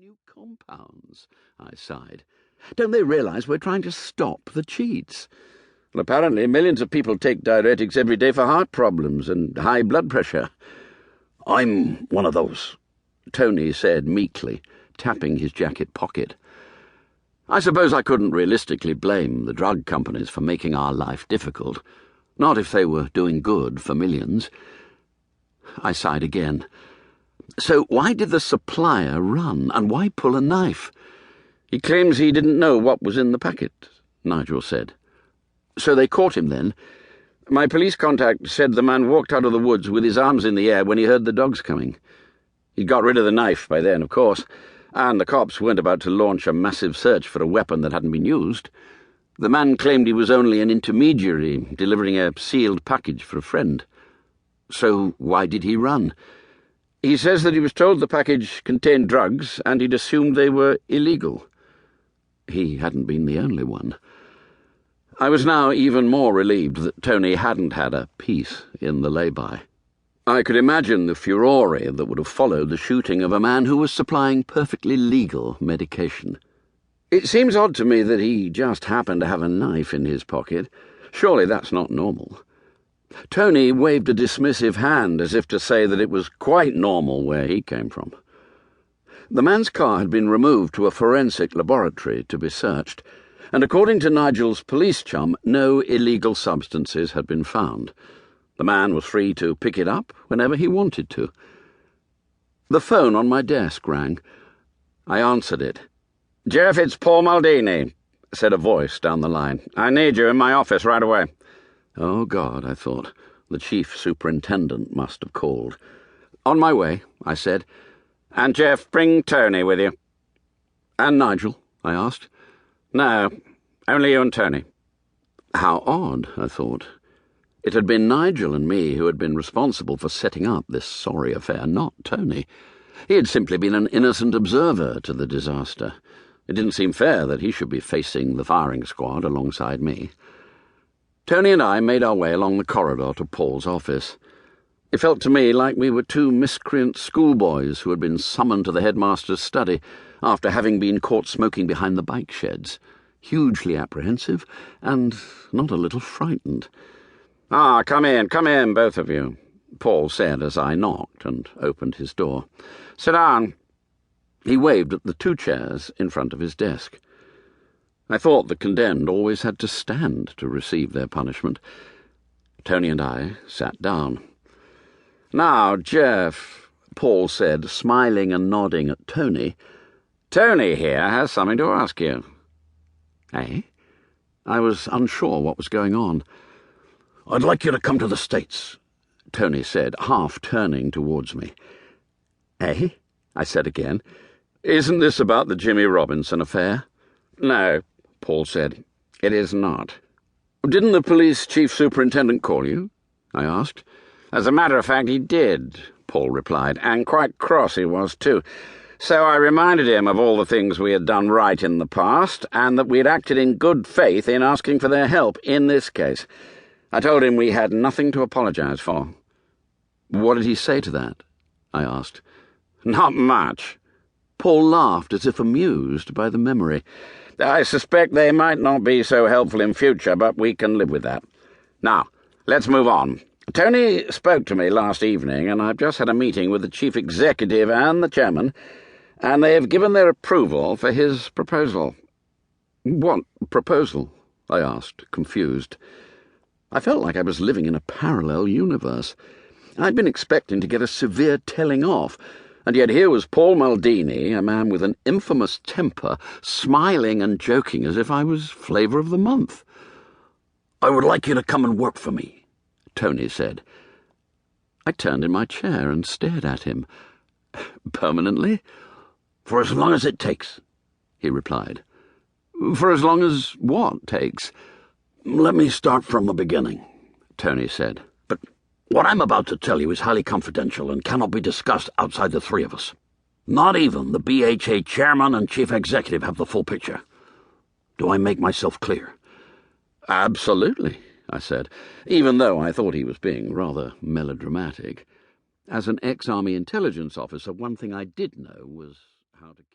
new compounds, I sighed. Don't they realise we're trying to stop the cheats? Well, apparently millions of people take diuretics every day for heart problems and high blood pressure. I'm one of those, Tony said meekly, tapping his jacket pocket. I suppose I couldn't realistically blame the drug companies for making our life difficult, not if they were doing good for millions. I sighed again. So why did the supplier run, and why pull a knife? He claims he didn't know what was in the packet, Nigel said. So they caught him then? My police contact said the man walked out of the woods with his arms in the air when he heard the dogs coming. He'd got rid of the knife by then, of course, and the cops weren't about to launch a massive search for a weapon that hadn't been used. The man claimed he was only an intermediary, delivering a sealed package for a friend. So why did he run? He says that he was told the package contained drugs, and he'd assumed they were illegal. He hadn't been the only one. I was now even more relieved that Tony hadn't had a piece in the lay-by. I could imagine the furore that would have followed the shooting of a man who was supplying perfectly legal medication. It seems odd to me that he just happened to have a knife in his pocket. Surely that's not normal. Tony waved a dismissive hand as if to say that it was quite normal where he came from. The man's car had been removed to a forensic laboratory to be searched, and according to Nigel's police chum, no illegal substances had been found. The man was free to pick it up whenever he wanted to. The phone on my desk rang. I answered it. "Jeff, it's Paul Maldini," said a voice down the line. "I need you in my office right away." Oh, God, I thought. The chief superintendent must have called. "On my way," I said. "And, Jeff, bring Tony with you." "And Nigel?" I asked. "No, only you and Tony." How odd, I thought. It had been Nigel and me who had been responsible for setting up this sorry affair, not Tony. He had simply been an innocent observer to the disaster. It didn't seem fair that he should be facing the firing squad alongside me. Tony and I made our way along the corridor to Paul's office. It felt to me like we were two miscreant schoolboys who had been summoned to the headmaster's study after having been caught smoking behind the bike sheds, hugely apprehensive and not a little frightened. Come in, both of you," Paul said as I knocked and opened his door. "Sit down." He waved at the two chairs in front of his desk. I thought the condemned always had to stand to receive their punishment. Tony and I sat down. "Now, Jeff," Paul said, smiling and nodding at Tony, "Tony here has something to ask you." Eh? I was unsure what was going on. "I'd like you to come to the States," Tony said, half turning towards me. "Eh?" I said again. "Isn't this about the Jimmy Robinson affair?" "No," Paul said. "It is not." "Didn't the police chief superintendent call you?" I asked. "As a matter of fact, he did," Paul replied, "and quite cross he was too. So I reminded him of all the things we had done right in the past, and that we had acted in good faith in asking for their help in this case. I told him we had nothing to apologise for." "What did he say to that?" I asked. "Not much." Paul laughed as if amused by the memory. "I suspect they might not be so helpful in future, but we can live with that. Now, let's move on. Tony spoke to me last evening, and I've just had a meeting with the chief executive and the chairman, and they have given their approval for his proposal." "What proposal?" I asked, confused. I felt like I was living in a parallel universe. I'd been expecting to get a severe telling off, and yet here was Paul Maldini, a man with an infamous temper, smiling and joking as if I was flavour of the month. "I would like you to come and work for me," Tony said. I turned in my chair and stared at him. "Permanently?" "For as long as it takes," he replied. "For as long as what takes?" "Let me start from the beginning," Tony said. "But what I'm about to tell you is highly confidential and cannot be discussed outside the three of us. Not even the BHA chairman and chief executive have the full picture. Do I make myself clear?" "Absolutely," I said, even though I thought he was being rather melodramatic. As an ex-army intelligence officer, one thing I did know was how to keep